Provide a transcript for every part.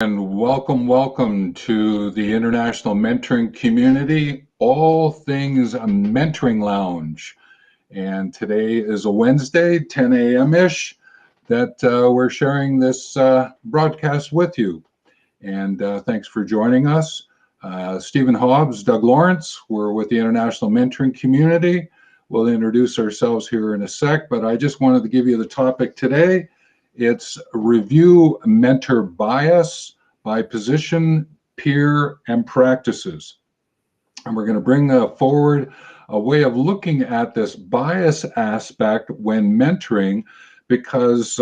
And welcome to the International Mentoring Community, all things a mentoring lounge. And today is a Wednesday, 10 a.m.-ish, that we're sharing this broadcast with you. And thanks for joining us. Stephen Hobbs, Doug Lawrence, we're with the International Mentoring Community. We'll introduce ourselves here in a sec, but I just wanted to give you the topic today. It's review mentor bias by position, peer, and practices. And we're going to bring forward a way of looking at this bias aspect when mentoring, because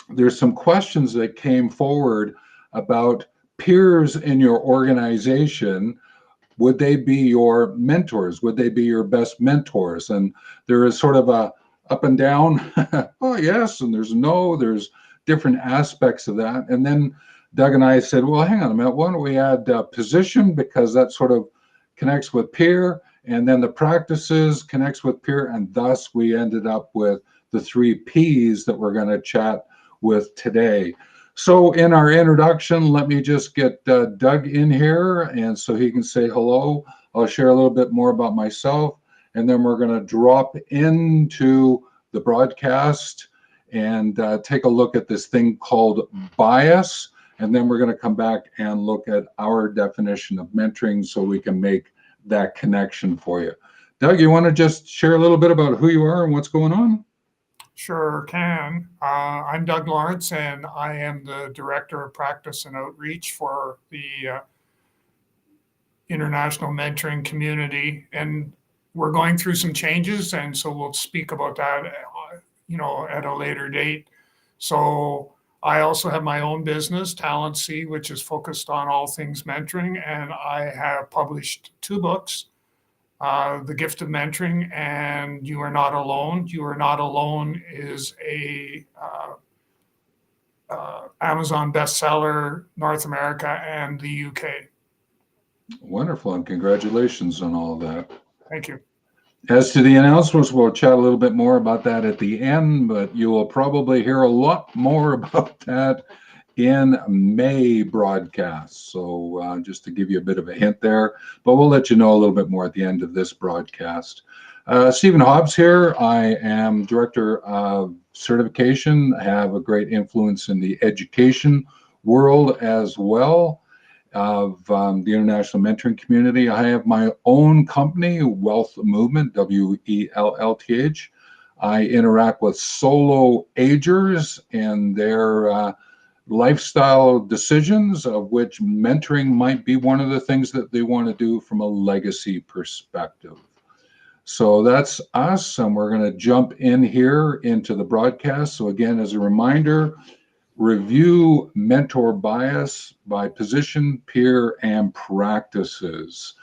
there's some questions that came forward about peers in your organization. Would they be your mentors? Would they be your best mentors? And there is sort of a up and down, oh yes, and there's no, there's different aspects of that. And then Doug and I said, well, hang on a minute, why don't we add position, because that sort of connects with peer, and then the practices connects with peer, and thus we ended up with the 3 Ps that we're going to chat with today. So in our introduction, let me just get Doug in here, and so he can say hello. I'll share a little bit more about myself, and then we're going to drop into the broadcast and take a look at this thing called bias. And then we're going to come back and look at our definition of mentoring so we can make that connection for you. Doug, you want to just share a little bit about who you are and what's going on? Sure can. I'm Doug Lawrence, and I am the Director of Practice and Outreach for the International Mentoring Community. And we're going through some changes, and so we'll speak about that, at a later date. So I also have my own business, Talent C, which is focused on all things mentoring, and I have published 2 books. The Gift of Mentoring and You Are Not Alone. You Are Not Alone is a Amazon bestseller, North America and the UK. Wonderful, and congratulations on all of that. Thank you. As to the announcements, we'll chat a little bit more about that at the end, but you will probably hear a lot more about that in May broadcast. So just to give you a bit of a hint there, but we'll let you know a little bit more at the end of this broadcast. Stephen Hobbs here. I am Director of Certification. I have a great influence in the education world as well of the International Mentoring Community. I have my own company, Wealth Movement, WELLTH. I interact with solo agers and their lifestyle decisions, of which mentoring might be one of the things that they want to do from a legacy perspective. So that's us, and we're going to jump in here into the broadcast. So again, as a reminder, review mentor bias by position, peer, and practices.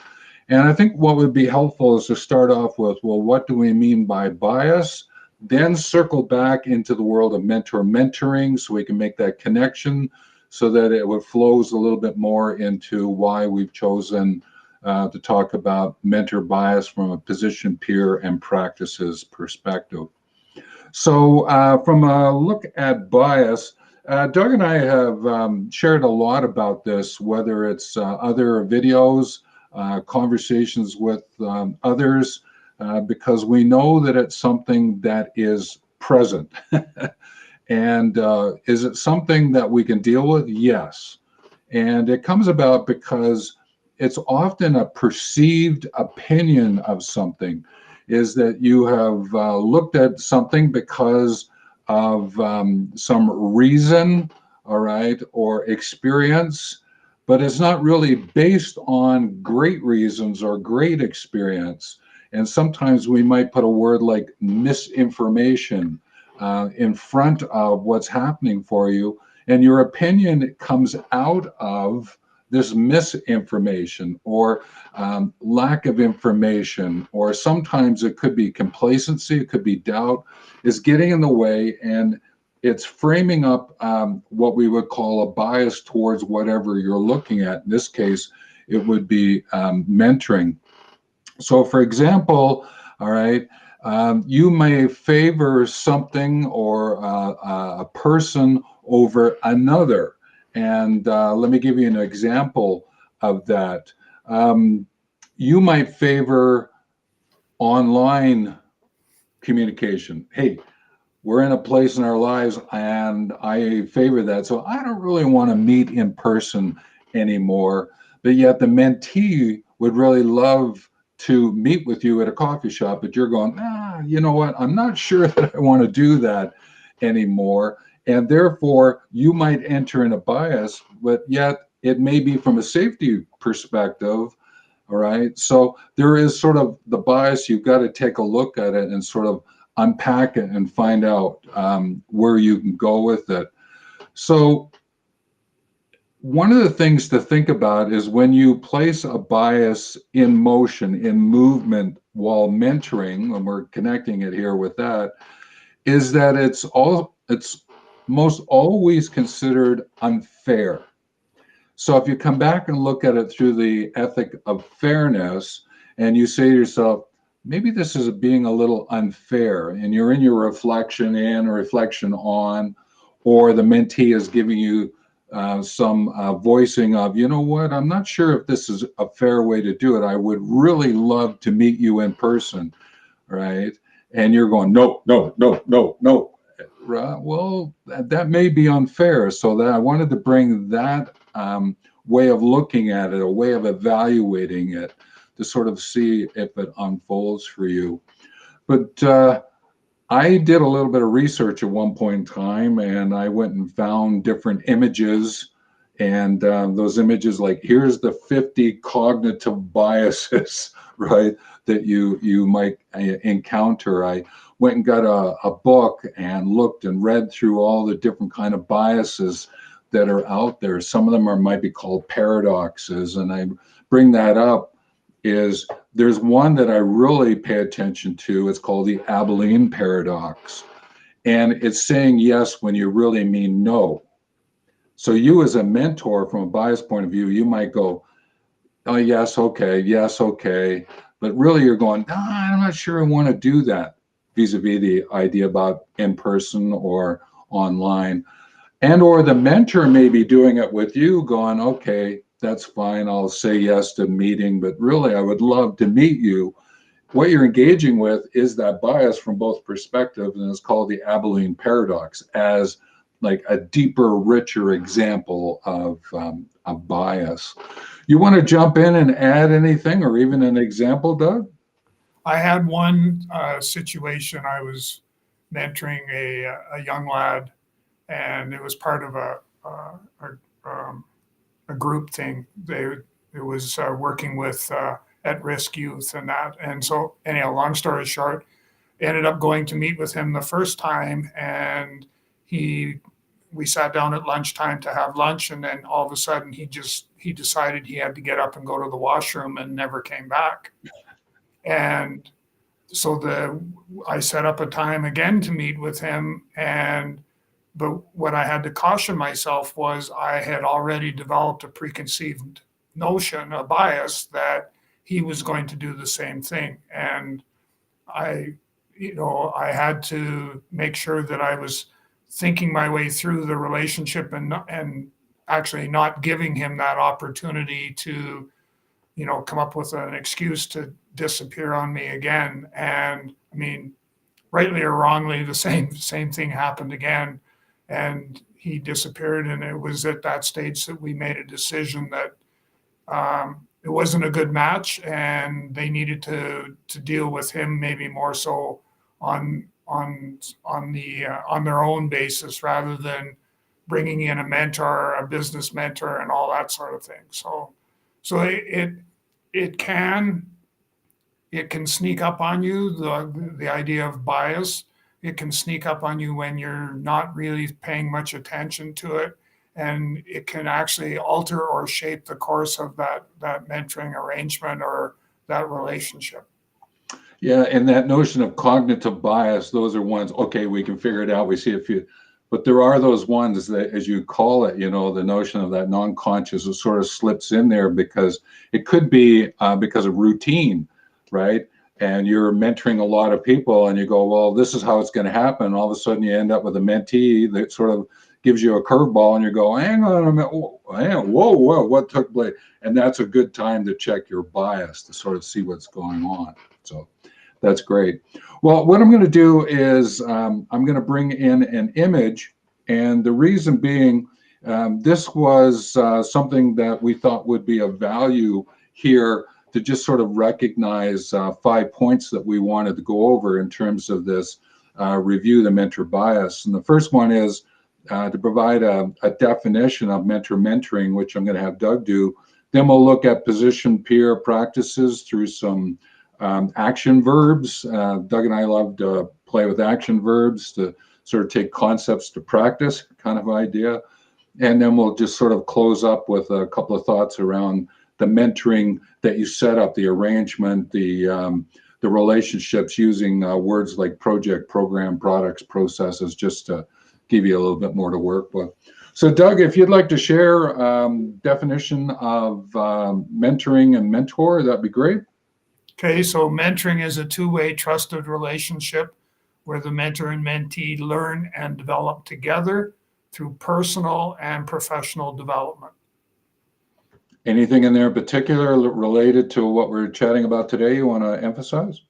And I think what would be helpful is to start off with, well, what do we mean by bias? Then circle back into the world of mentoring so we can make that connection so that it flows a little bit more into why we've chosen to talk about mentor bias from a position, peer, and practices perspective. So from a look at bias, Doug and I have shared a lot about this, whether it's other videos, conversations with others, because we know that it's something that is present. And is it something that we can deal with? Yes. And it comes about because it's often a perceived opinion of something, is that you have looked at something because of some reason, all right, or experience, but it's not really based on great reasons or great experience. And sometimes we might put a word like misinformation in front of what's happening for you, and your opinion comes out of this misinformation or lack of information, or sometimes it could be complacency, it could be doubt, is getting in the way, and it's framing up what we would call a bias towards whatever you're looking at. In this case, it would be mentoring. So for example, all right, you may favor something or a person over another. And let me give you an example of that. You might favor online communication. Hey, we're in a place in our lives and I favor that. So I don't really want to meet in person anymore. But yet the mentee would really love to meet with you at a coffee shop, but you're going, you know what? I'm not sure that I want to do that anymore. And therefore, you might enter in a bias, but yet it may be from a safety perspective. All right. So there is sort of the bias. You've got to take a look at it and sort of unpack it and find out where you can go with it. So one of the things to think about is when you place a bias in motion, in movement while mentoring, and we're connecting it here with that, is that it's most always considered unfair. So if you come back and look at it through the ethic of fairness, and you say to yourself, maybe this is being a little unfair, and you're in your reflection in or reflection on, or the mentee is giving you some voicing of, you know what, I'm not sure if this is a fair way to do it. I would really love to meet you in person, right? And you're going, no, no, no, no, no. Right? Well, that may be unfair. So that I wanted to bring that way of looking at it, a way of evaluating it, to sort of see if it unfolds for you. But I did a little bit of research at one point in time, and I went and found different images. And those images, like, here's the 50 cognitive biases, right, that you might encounter. I went and got a book and looked and read through all the different kind of biases that are out there. Some of them might be called paradoxes, and I bring that up is there's one that I really pay attention to. It's called the Abilene paradox, and it's saying yes when you really mean no. So you as a mentor, from a bias point of view, you might go, oh yes, okay, but really you're going, no, I'm not sure I want to do that, vis-a-vis the idea about in person or online. And or the mentor may be doing it with you, going, okay, that's fine, I'll say yes to meeting, but really I would love to meet you. What you're engaging with is that bias from both perspectives, and it's called the Abilene paradox, as like a deeper, richer example of bias. You want to jump in and add anything, or even an example, Doug? I had one situation. I was mentoring a young lad, and it was part of a group thing. It was working with at-risk youth and that. And so, anyhow, long story short, ended up going to meet with him the first time, and we sat down at lunchtime to have lunch, and then all of a sudden he decided he had to get up and go to the washroom and never came back. And so I set up a time again to meet with him, but what I had to caution myself was I had already developed a preconceived notion, a bias, that he was going to do the same thing. And I had to make sure that I was thinking my way through the relationship and actually not giving him that opportunity to, come up with an excuse to disappear on me again. And I mean, rightly or wrongly, the same thing happened again, and he disappeared. And it was at that stage that we made a decision that it wasn't a good match, and they needed to deal with him maybe more so on their own basis rather than bringing in a mentor, a business mentor, and all that sort of thing. So it can sneak up on you, the idea of bias. It can sneak up on you when you're not really paying much attention to it, and it can actually alter or shape the course of that mentoring arrangement or that relationship. Yeah, and that notion of cognitive bias, those are ones, okay, we can figure it out, we see a few, but there are those ones that, as you call it, the notion of that non-conscious, it sort of slips in there because it could be because of routine, right? And you're mentoring a lot of people and you go, well, this is how it's going to happen. All of a sudden you end up with a mentee that sort of gives you a curveball and you go, hang on a minute, whoa, what took place? And that's a good time to check your bias to sort of see what's going on. So that's great. Well, what I'm going to do is I'm going to bring in an image, and the reason being, this was something that we thought would be of value here to just sort of recognize 5 points that we wanted to go over in terms of this review the mentor bias. And the first one is to provide a definition of mentoring, which I'm going to have Doug do. Then we'll look at position peer practices through some action verbs. Doug and I love to play with action verbs to sort of take concepts to practice kind of idea. And then we'll just sort of close up with a couple of thoughts around the mentoring that you set up, the arrangement, the relationships using words like project, program, products, processes, just to give you a little bit more to work with. So Doug, if you'd like to share definition of mentoring and mentor, that'd be great. Okay, so mentoring is a two-way trusted relationship where the mentor and mentee learn and develop together through personal and professional development. Anything in there in particular related to what we're chatting about today you want to emphasize?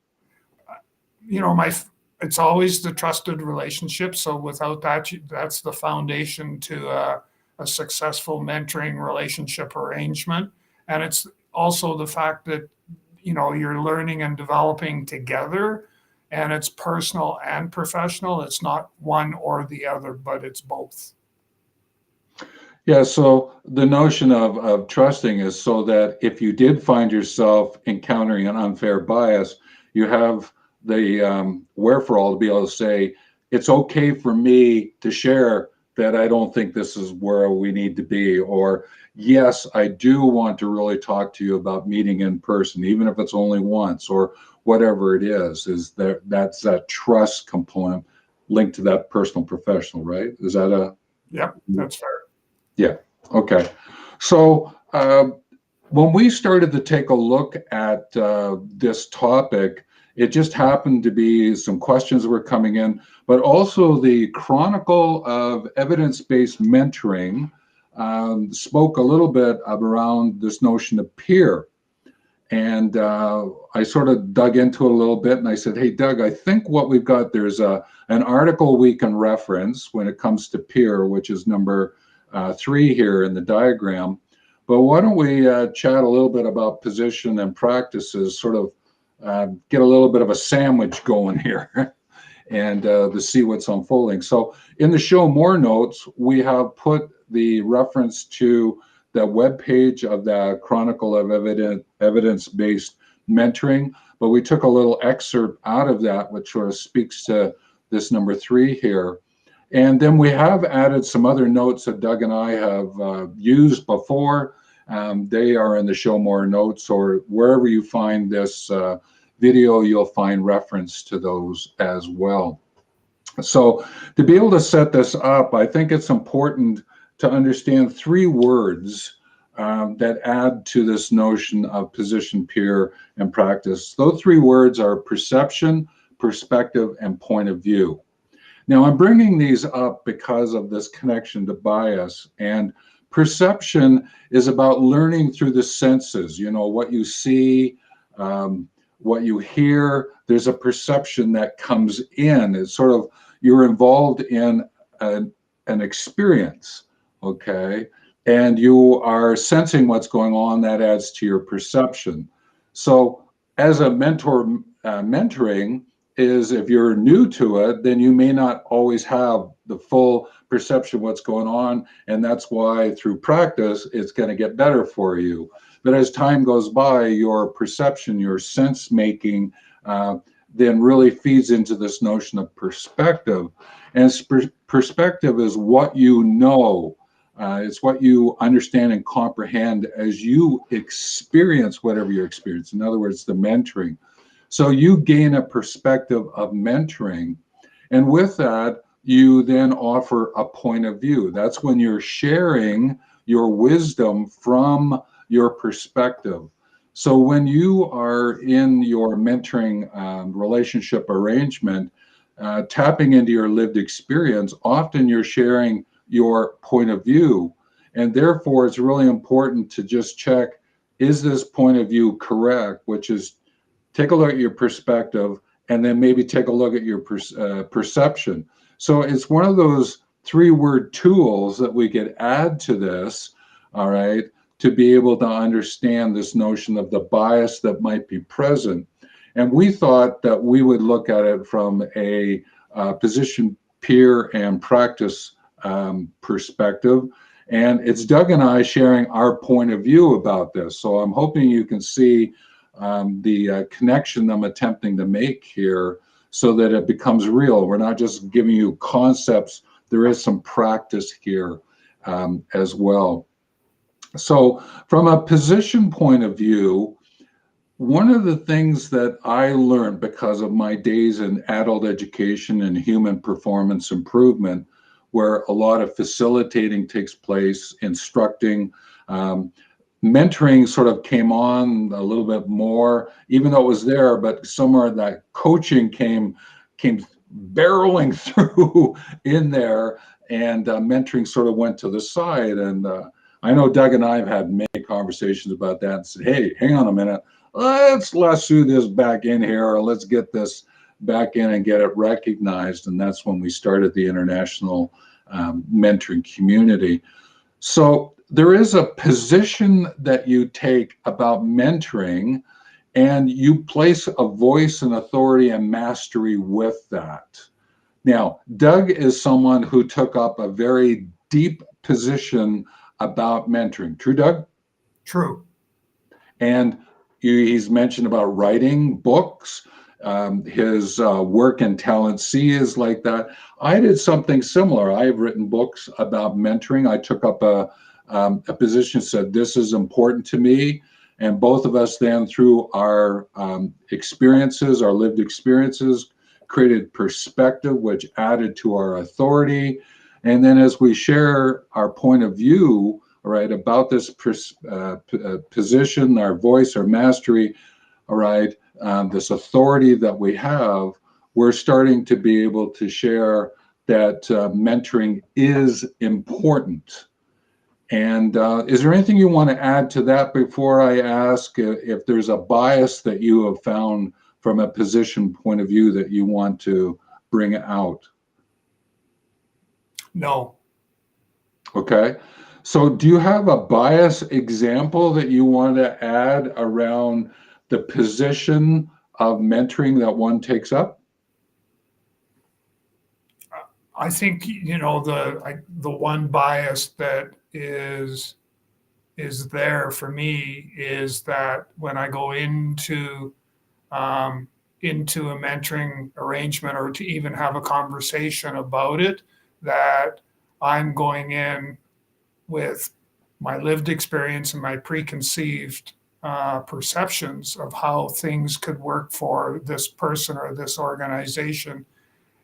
It's always the trusted relationship. So without that, that's the foundation to a successful mentoring relationship arrangement. And it's also the fact that, you're learning and developing together, and it's personal and professional. It's not one or the other, but it's both. Yeah, so the notion of trusting is so that if you did find yourself encountering an unfair bias, you have the wherewithal to be able to say, it's okay for me to share that I don't think this is where we need to be, or yes, I do want to really talk to you about meeting in person, even if it's only once, or whatever it is that's that trust component linked to that personal professional, right? Is that a... Yep, that's fair. Yeah. Okay. So when we started to take a look at this topic, it just happened to be some questions were coming in, but also the Chronicle of Evidence-Based Mentoring spoke a little bit around this notion of peer. And I sort of dug into it a little bit, and I said, hey, Doug, I think what we've got, there's an article we can reference when it comes to peer, which is number 3 here in the diagram. But why don't we chat a little bit about position and practices, sort of get a little bit of a sandwich going here and to see what's unfolding. So in the show more notes, we have put the reference to the webpage of the Chronicle of Evidence-Based Mentoring, but we took a little excerpt out of that, which sort of speaks to this number 3 here. And then we have added some other notes that Doug and I have used before. They are in the show more notes, or wherever you find this video, you'll find reference to those as well. So to be able to set this up, I think it's important to understand 3 words that add to this notion of position, peer, and practice. Those 3 words are perception, perspective, and point of view. Now, I'm bringing these up because of this connection to bias, and perception is about learning through the senses, what you see, what you hear. There's a perception that comes in. It's sort of, you're involved in an experience, okay? And you are sensing what's going on, that adds to your perception. So as a mentor, mentoring is, if you're new to it, then you may not always have the full perception of what's going on. And that's why through practice, it's going to get better for you. But as time goes by, your perception, your sense making, then really feeds into this notion of perspective. And perspective is what you know. It's what you understand and comprehend as you experience whatever you experience. In other words, the mentoring. So you gain a perspective of mentoring. And with that, you then offer a point of view. That's when you're sharing your wisdom from your perspective. So when you are in your mentoring relationship arrangement, tapping into your lived experience, often you're sharing your point of view. And therefore, it's really important to just check, is this point of view correct? Which is, take a look at your perspective, and then maybe take a look at your perception. So it's one of those 3-word tools that we could add to this, all right, to be able to understand this notion of the bias that might be present. And we thought that we would look at it from a position, peer, and practice perspective. And it's Doug and I sharing our point of view about this. So I'm hoping you can see the connection I'm attempting to make here so that it becomes real. We're not just giving you concepts. There is some practice here as well. So from a position point of view, one of the things that I learned because of my days in adult education and human performance improvement, where a lot of facilitating takes place, instructing, mentoring sort of came on a little bit more, even though it was there, but somewhere that coaching came barreling through in there, and mentoring sort of went to the side. And I know Doug and I have had many conversations about that and said, hey, hang on a minute, let's lasso this back in here, or let's get this back in and get it recognized. And that's when we started the international mentoring community. So there is a position that you take about mentoring, and you place a voice and authority and mastery with that. Now, Doug is someone who took up a very deep position about mentoring. True, Doug? True. And he's mentioned about writing books. His work in Talent C is like that. I did something similar. I have written books about mentoring. I took up a position, said this is important to me. And both of us then, through our experiences, our lived experiences, created perspective, which added to our authority. And then as we share our point of view, all right, about this position, our voice, our mastery, all right, this authority that we have, we're starting to be able to share that mentoring is important. And is there anything you want to add to that before I ask if there's a bias that you have found from a position point of view that you want to bring out? No. Okay. So do you have a bias example that you want to add around the position of mentoring that one takes up? I think, the one bias that is there for me is that when I go into a mentoring arrangement, or to even have a conversation about it, that I'm going in with my lived experience and my preconceived perceptions of how things could work for this person or this organization.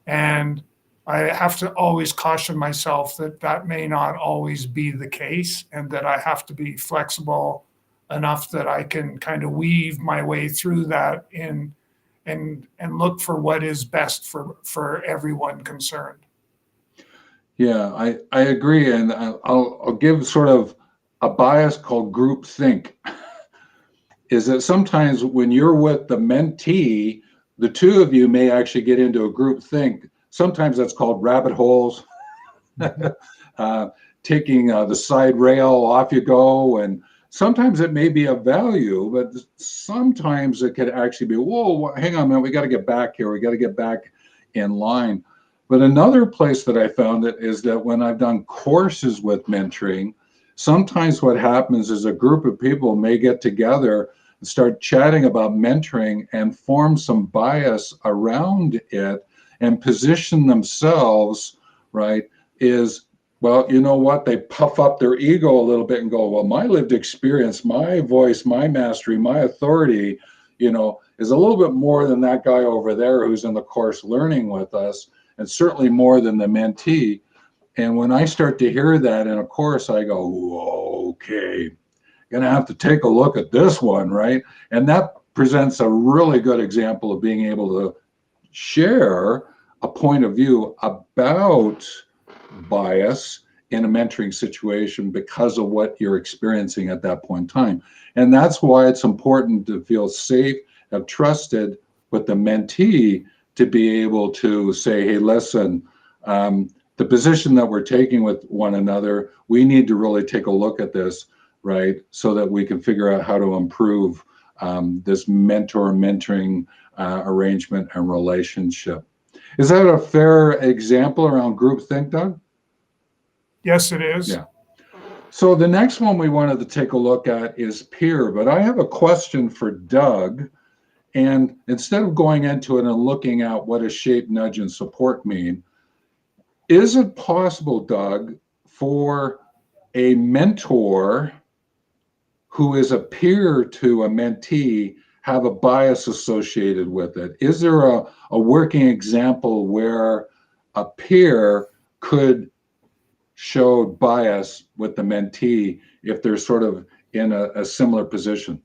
And I have to always caution myself that that may not always be the case, and that I have to be flexible enough that I can kind of weave my way through that and look for what is best for everyone concerned. Yeah, I agree. And I'll give sort of a bias called group think. Is that sometimes when you're with the mentee, the two of you may actually get into a group think. Sometimes that's called rabbit holes, taking the side rail, off you go. And sometimes it may be of value, but sometimes it could actually be, whoa, hang on a minute, we got to get back here. We got to get back in line. But another place that I found it is that when I've done courses with mentoring, sometimes what happens is a group of people may get together and start chatting about mentoring and form some bias around it and position themselves, right, is, well, you know what, they puff up their ego a little bit and go, well, my lived experience, my voice, my mastery, my authority, is a little bit more than that guy over there who's in the course learning with us, and certainly more than the mentee. And when I start to hear that in a course, I go, okay, gonna have to take a look at this one, right? And that presents a really good example of being able to share a point of view about bias in a mentoring situation because of what you're experiencing at that point in time. And that's why it's important to feel safe, have trusted with the mentee to be able to say, hey, listen, the position that we're taking with one another, we need to really take a look at this, right? So that we can figure out how to improve this mentoring arrangement and relationship. Is that a fair example around groupthink, Doug? Yes, it is. Yeah. So the next one we wanted to take a look at is peer, but I have a question for Doug. And instead of going into it and looking at what does shape, nudge, and support mean, is it possible, Doug, for a mentor who is a peer to a mentee have a bias associated with it? Is there a working example where a peer could show bias with the mentee if they're sort of in a similar position?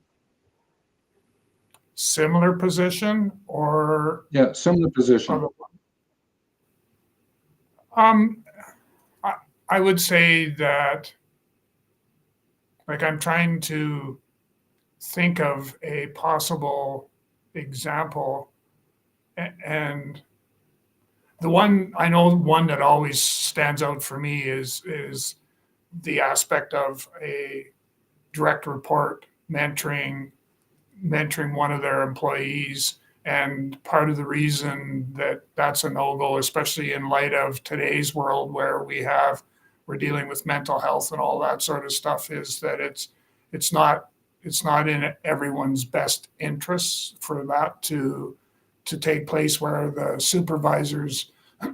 Similar position or? Yeah, similar position. I would say that, like, I'm trying to think of a possible example, and one that always stands out for me is the aspect of a direct report mentoring one of their employees. And part of the reason that that's a no-go, especially in light of today's world where we're dealing with mental health and all that sort of stuff, is that it's not in everyone's best interests for that to take place, where the supervisor's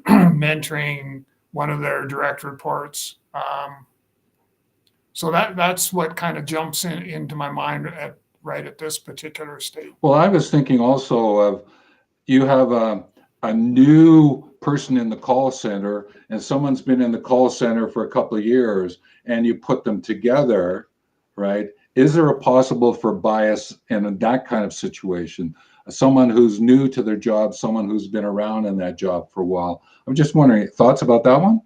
mentoring one of their direct reports. So that's what kind of jumps into my mind right at this particular stage. Well, I was thinking also of, you have a new person in the call center and someone's been in the call center for a couple of years and you put them together, right? Is there a possible for bias in that kind of situation? Someone who's new to their job, someone who's been around in that job for a while. I'm just wondering, thoughts about that one?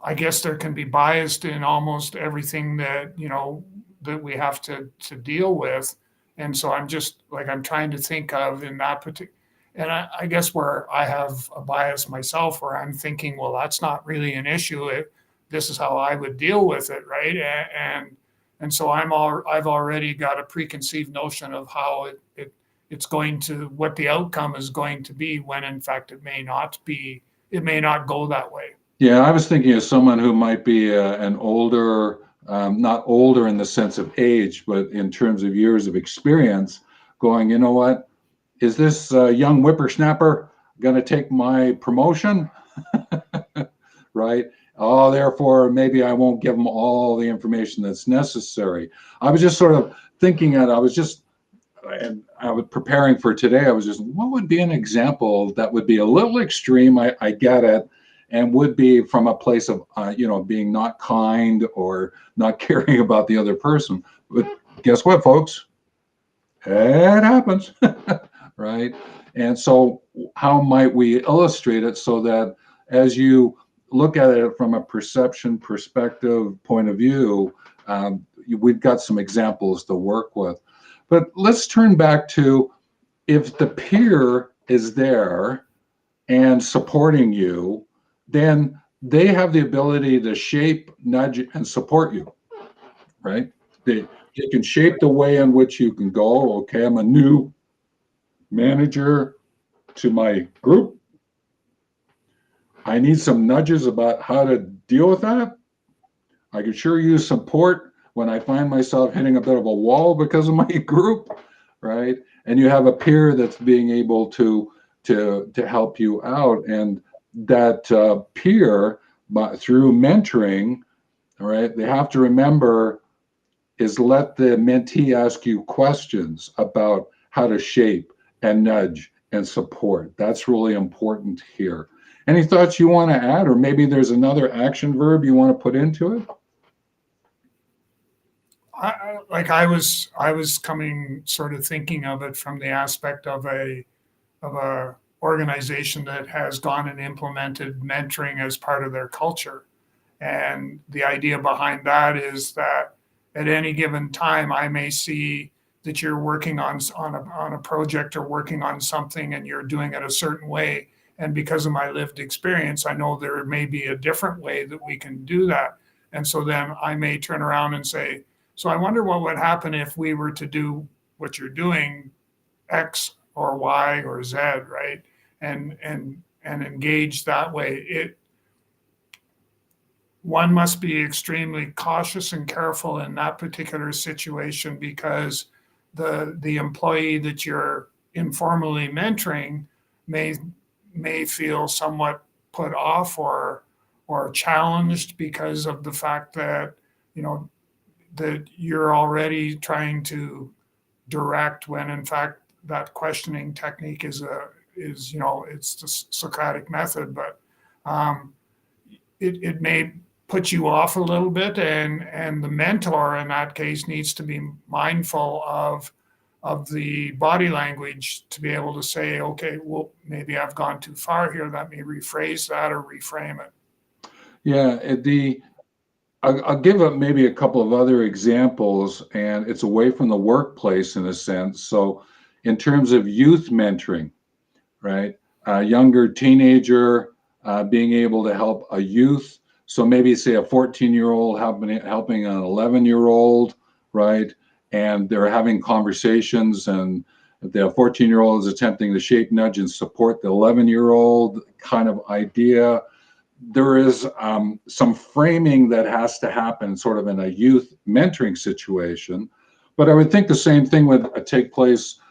I guess there can be bias in almost everything that we have to deal with, and so I'm trying to think of in that particular. And I guess where I have a bias myself, where I'm thinking, well, that's not really an issue. This is how I would deal with it, right? And so I've already got a preconceived notion of how it's going to, what the outcome is going to be, when in fact it may not be. It may not go that way. Yeah, I was thinking of someone who might be an older, not older in the sense of age, but in terms of years of experience, going, you know what, is this young whippersnapper going to take my promotion? Right? Oh, therefore, maybe I won't give them all the information that's necessary. I was just sort of thinking I was preparing for today. I was just, what would be an example that would be a little extreme? I get it. And would be from a place of, being not kind or not caring about the other person. But guess what, folks? It happens, right? And so how might we illustrate it so that as you look at it from a perception perspective point of view, we've got some examples to work with. But let's turn back to, if the peer is there and supporting you, then they have the ability to shape, nudge, and support you, right? They can shape the way in which you can go. Okay, I'm a new manager to my group. I need some nudges about how to deal with that. I can sure use support when I find myself hitting a bit of a wall because of my group, right? And you have a peer that's being able to help you out, and that peer, through mentoring, all right, they have to remember is let the mentee ask you questions about how to shape and nudge and support. That's really important here. Any thoughts you want to add, or maybe there's another action verb you want to put into it? I was coming, sort of thinking of it from the aspect of a of a organization that has gone and implemented mentoring as part of their culture. And the idea behind that is that at any given time, I may see that you're working on a project or working on something and you're doing it a certain way. And because of my lived experience, I know there may be a different way that we can do that. And so then I may turn around and say, so I wonder what would happen if we were to do what you're doing, X or Y or Z, right? And engage that way. One must be extremely cautious and careful in that particular situation because the employee that you're informally mentoring may feel somewhat put off or challenged because of the fact that you know that you're already trying to direct when in fact that questioning technique is it's the Socratic method, but um, it may put you off a little bit, and the mentor in that case needs to be mindful of the body language to be able to say, okay, well, maybe I've gone too far here. Let me rephrase that or reframe it. Yeah, I'll give up maybe a couple of other examples, and it's away from the workplace in a sense. So, in terms of youth mentoring, right? A younger teenager being able to help a youth. So maybe say a 14-year-old helping an 11-year-old, right? And they're having conversations, and the 14-year-old is attempting to shape, nudge, and support the 11-year-old kind of idea. There is some framing that has to happen sort of in a youth mentoring situation. But I would think the same thing would take place.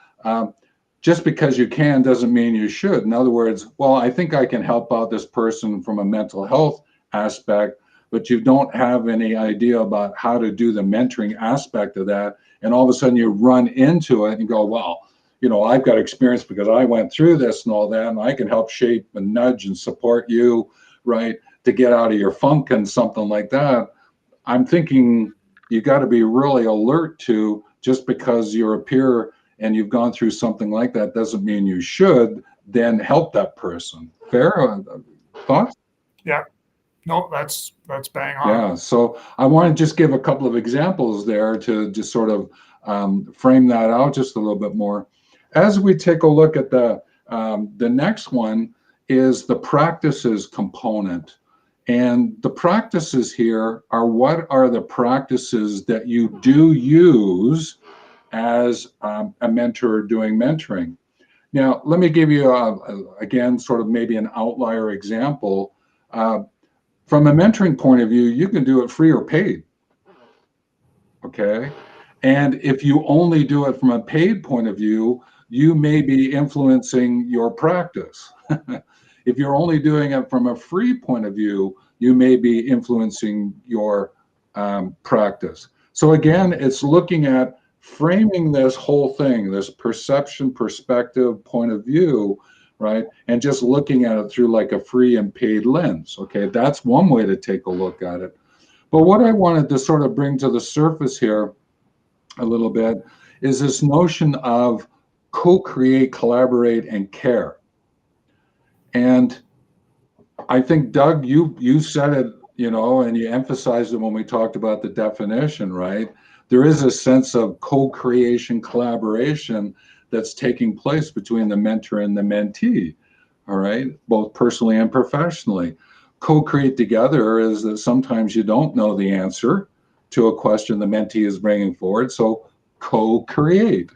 Just because you can doesn't mean you should. In other words, well, I think I can help out this person from a mental health aspect, but you don't have any idea about how to do the mentoring aspect of that. And all of a sudden you run into it and go, well, I've got experience because I went through this and all that, and I can help shape and nudge and support you, right, to get out of your funk and something like that. I'm thinking you got to be really alert to, just because you're a peer and you've gone through something like that doesn't mean you should then help that person. Fair thoughts? Yeah, no, that's bang on. Yeah. So I want to just give a couple of examples there to just sort of frame that out just a little bit more. As we take a look at the next one is the practices component. And the practices here are, what are the practices that you do use as a mentor doing mentoring? Now, let me give you, again, sort of maybe an outlier example. From a mentoring point of view, you can do it free or paid. Okay. And if you only do it from a paid point of view, you may be influencing your practice. If you're only doing it from a free point of view, you may be influencing your practice. So again, it's looking at framing this whole thing, this perception, perspective, point of view, right? And just looking at it through like a free and paid lens. Okay, that's one way to take a look at it. But what I wanted to sort of bring to the surface here a little bit is this notion of co-create, collaborate, and care. And I think, Doug, you said it, and you emphasized it when we talked about the definition, right? There is a sense of co-creation, collaboration that's taking place between the mentor and the mentee, all right, both personally and professionally. Co-create together is that sometimes you don't know the answer to a question the mentee is bringing forward, so co-create.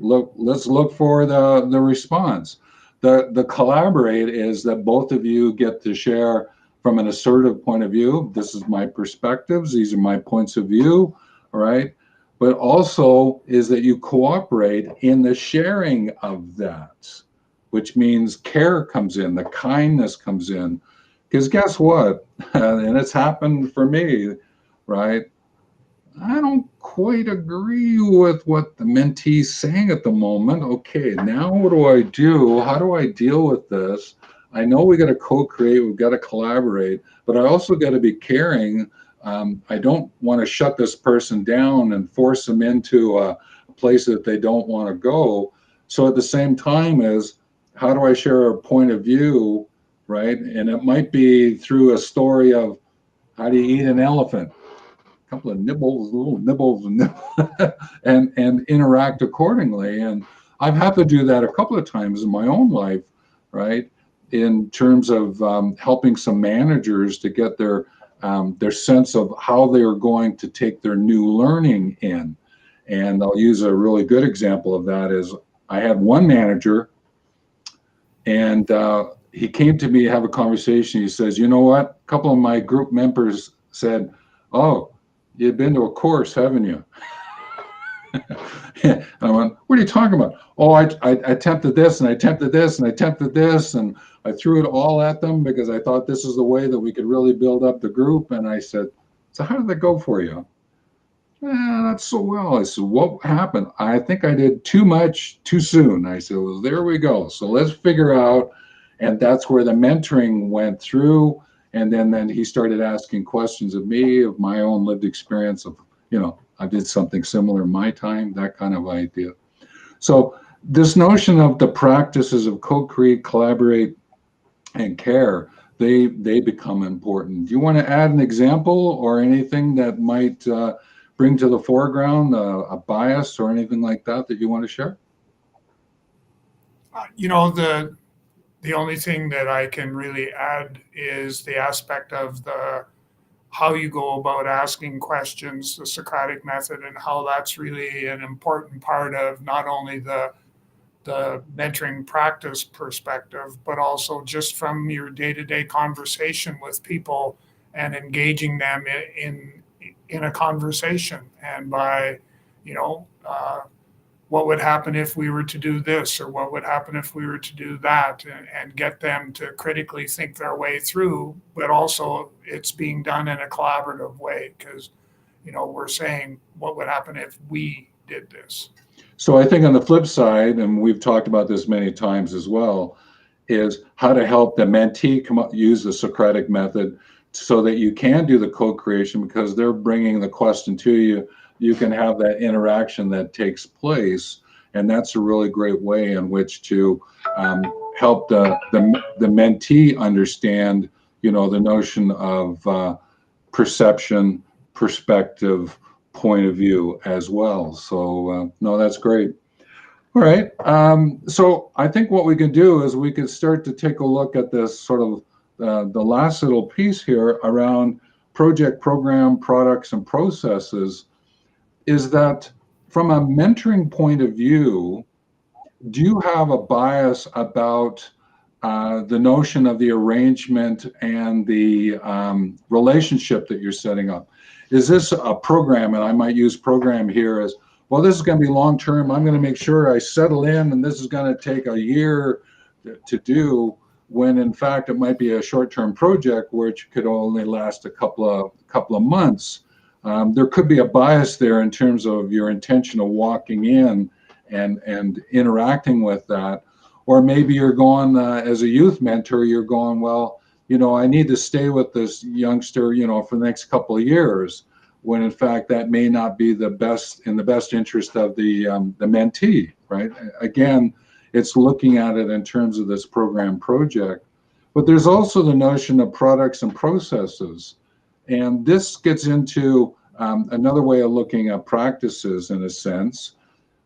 Let's look for the response. The collaborate is that both of you get to share from an assertive point of view. This is my perspectives. These are my points of view. All right. But also is that you cooperate in the sharing of that, which means care comes in, the kindness comes in. Because guess what? And it's happened for me, right? I don't quite agree with what the mentee's saying at the moment. Okay, now what do I do? How do I deal with this? I know we got to co-create, we've got to collaborate, but I also got to be caring. I don't want to shut this person down and force them into a place that they don't want to go. So at the same time as how do I share a point of view, right? And it might be through a story of how do you eat an elephant? A couple of nibbles, little nibbles, and interact accordingly. And I've had to do that a couple of times in my own life, right? In terms of helping some managers to get their sense of how they are going to take their new learning in. And I'll use a really good example of that is I had one manager, and he came to me to have a conversation. He says, "You know what? A couple of my group members said, 'Oh, you've been to a course, haven't you?'" And I went, "What are you talking about?" "Oh, I attempted this and I attempted this and I attempted this, and I threw it all at them because I thought this is the way that we could really build up the group." And I said, "So how did that go for you?" Not so well. I said, "What happened?" "I think I did too much too soon." I said, "Well, there we go. So let's figure out." And that's where the mentoring went through. And then he started asking questions of me, of my own lived experience of, I did something similar in my time, that kind of idea. So this notion of the practices of co-create, collaborate, and care, they become important. Do you want to add an example or anything that might bring to the foreground a bias or anything like that you want to share? The only thing that I can really add is the aspect of the how you go about asking questions, the Socratic method, and how that's really an important part of not only the mentoring practice perspective, but also just from your day-to-day conversation with people and engaging them in a conversation. And by, you know, what would happen if we were to do this, or what would happen if we were to do that, and get them to critically think their way through, but also it's being done in a collaborative way because, we're saying what would happen if we did this. So I think on the flip side, and we've talked about this many times as well, is how to help the mentee use the Socratic method so that you can do the co-creation because they're bringing the question to you. You can have that interaction that takes place, and that's a really great way in which to help the mentee understand, the notion of perception, perspective, point of view as well. So no, that's great. All right. So I think what we can do is we can start to take a look at this sort of the last little piece here around project, program, products, and processes. Is that from a mentoring point of view, do you have a bias about the notion of the arrangement and the relationship that you're setting up? Is this a program, and I might use program here as, well, this is going to be long term. I'm going to make sure I settle in, and this is going to take a year to do, when in fact it might be a short term project which could only last a couple of months. There could be a bias there in terms of your intention of walking in and interacting with that. Or maybe you're going as a youth mentor, you're going, well, I need to stay with this youngster, for the next couple of years, when in fact that may not be in the best interest of the mentee, right? Again, it's looking at it in terms of this program project. But there's also the notion of products and processes. And this gets into another way of looking at practices in a sense.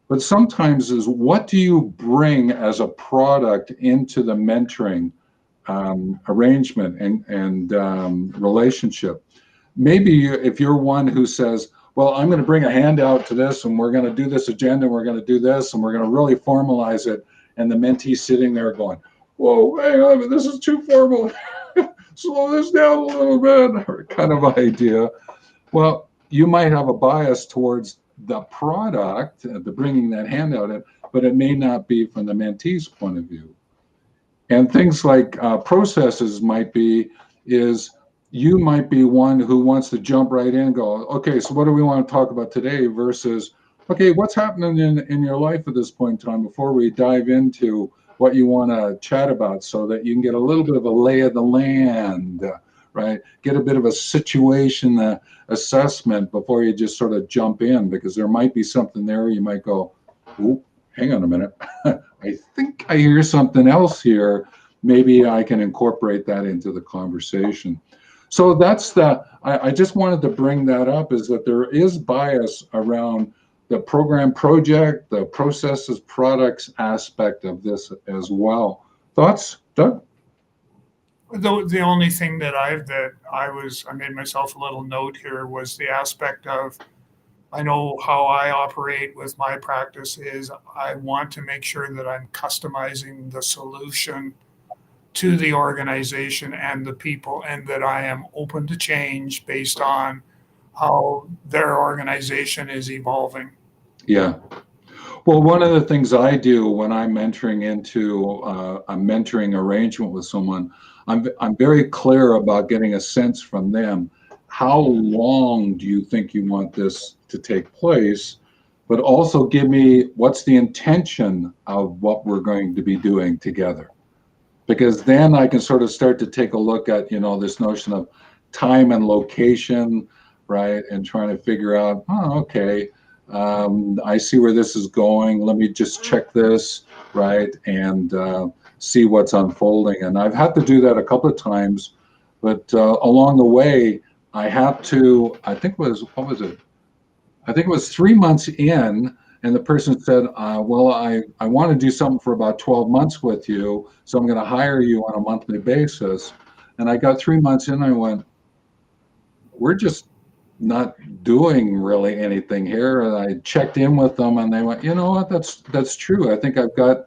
But sometimes is, what do you bring as a product into the mentoring arrangement and relationship? Maybe if you're one who says, well, I'm going to bring a handout to this, and we're going to do this agenda, and we're going to do this, and we're going to really formalize it, and the mentee's sitting there going, whoa, hang on, this is too formal. Slow this down a little bit, kind of idea. Well, you might have a bias towards the product, the bringing that handout in, but it may not be from the mentee's point of view. And things like processes might be, is you might be one who wants to jump right in and go, okay, so what do we want to talk about today versus, okay, what's happening in your life at this point in time before we dive into what you want to chat about, so that you can get a little bit of a lay of the land, right? Get a bit of a situation assessment before you just sort of jump in, because there might be something there you might go, oop, hang on a minute. I think I hear something else here. Maybe I can incorporate that into the conversation. So I just wanted to bring that up, is that there is bias around the program project, the processes, products aspect of this as well. Thoughts, Doug? The only thing I made myself a little note here was the aspect of, I know how I operate with my practice is I want to make sure that I'm customizing the solution to the organization and the people, and that I am open to change based on how their organization is evolving. Yeah. Well, one of the things I do when I'm entering into a mentoring arrangement with someone, I'm very clear about getting a sense from them. How long do you think you want this to take place? But also give me what's the intention of what we're going to be doing together. Because then I can sort of start to take a look at, this notion of time and location, right? And trying to figure out, oh, okay, I see where this is going. Let me just check this, right? And see what's unfolding. And I've had to do that a couple of times, but along the way, I had to, I think it was, what was it? I think it was 3 months in, and the person said, well, I want to do something for about 12 months with you, so I'm going to hire you on a monthly basis. And I got 3 months in, and I went, we're just not doing really anything here. And I checked in with them, and they went, you know what, that's true. I think I've got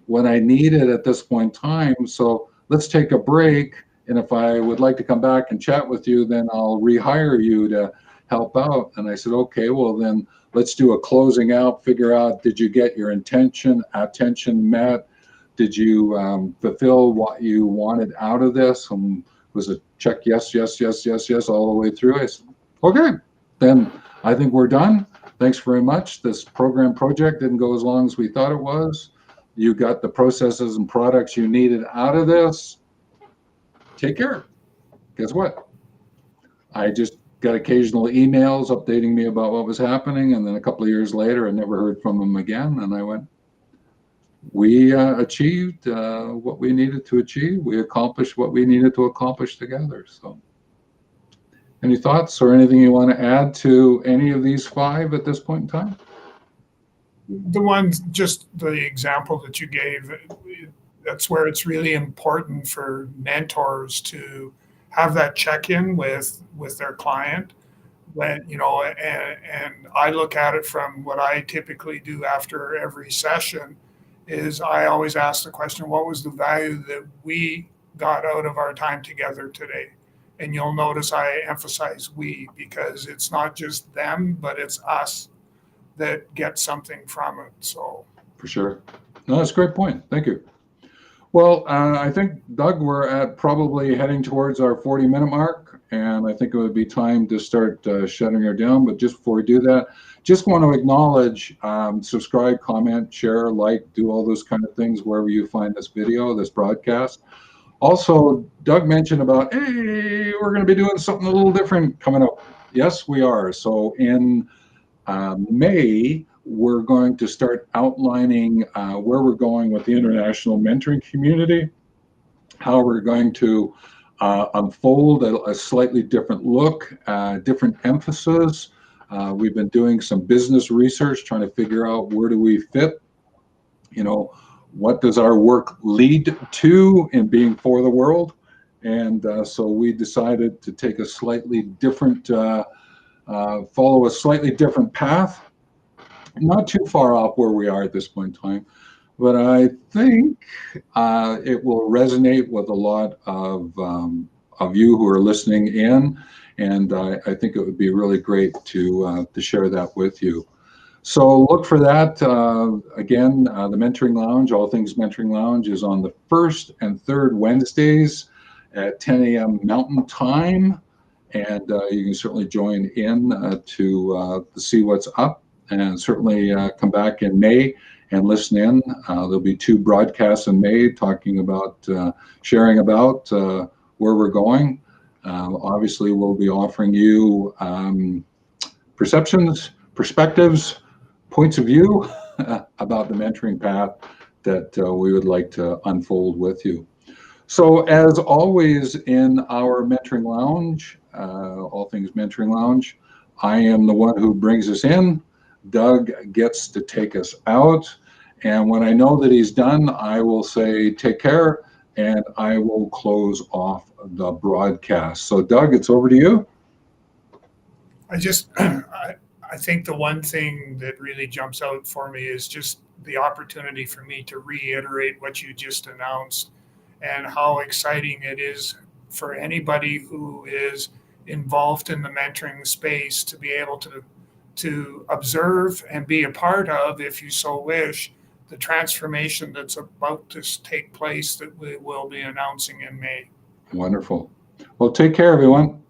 what I needed at this point in time, so let's take a break. And if I would like to come back and chat with you, then I'll rehire you to help out. And I said, okay, well then let's do a closing out, figure out, did you get your attention met? Did you fulfill what you wanted out of this? And was it check yes, yes, yes, yes, yes, all the way through? I said, okay, then I think we're done. Thanks very much. This project didn't go as long as we thought it was. You got the processes and products you needed out of this. Take care. Guess what? I just got occasional emails updating me about what was happening. And then a couple of years later, I never heard from them again. And I went, we achieved what we needed to achieve. We accomplished what we needed to accomplish together. So any thoughts or anything you want to add to any of these five at this point in time? Just the example that you gave, that's where it's really important for mentors to have that check-in with their client. When, and I look at it from what I typically do after every session is I always ask the question, what was the value that we got out of our time together today? And you'll notice I emphasize we, because it's not just them, but it's us that get something from it. So for sure. No, that's a great point. Thank you. Well, I think, Doug, we're at probably heading towards our 40-minute mark, and I think it would be time to start shutting her down. But just before we do that, just want to acknowledge, subscribe, comment, share, like, do all those kind of things wherever you find this video, this broadcast. Also, Doug mentioned about, hey, we're going to be doing something a little different coming up. Yes, we are. So in May, we're going to start outlining where we're going with the international mentoring community, how we're going to unfold a slightly different look, different emphasis. We've been doing some business research, trying to figure out where do we fit, what does our work lead to in being for the world. And so we decided to take a slightly different, follow a slightly different path. Not too far off where we are at this point in time, but I think it will resonate with a lot of you who are listening in, and I think it would be really great to share that with you. So look for that. Again, the Mentoring Lounge, All Things Mentoring Lounge, is on the first and third Wednesdays at 10 a.m. Mountain Time, and you can certainly join in to see what's up. And certainly come back in May and listen in. There'll be 2 broadcasts in May talking about, sharing about where we're going. Obviously, we'll be offering you perceptions, perspectives, points of view about the mentoring path that we would like to unfold with you. So, as always in our mentoring lounge, all things mentoring lounge, I am the one who brings us in. Doug gets to take us out. And when I know that he's done, I will say, take care, and I will close off the broadcast. So, Doug, it's over to you. I just, I think the one thing that really jumps out for me is just the opportunity for me to reiterate what you just announced and how exciting it is for anybody who is involved in the mentoring space to be able to observe and be a part of, if you so wish, the transformation that's about to take place that we will be announcing in May. Wonderful. Well, take care, everyone.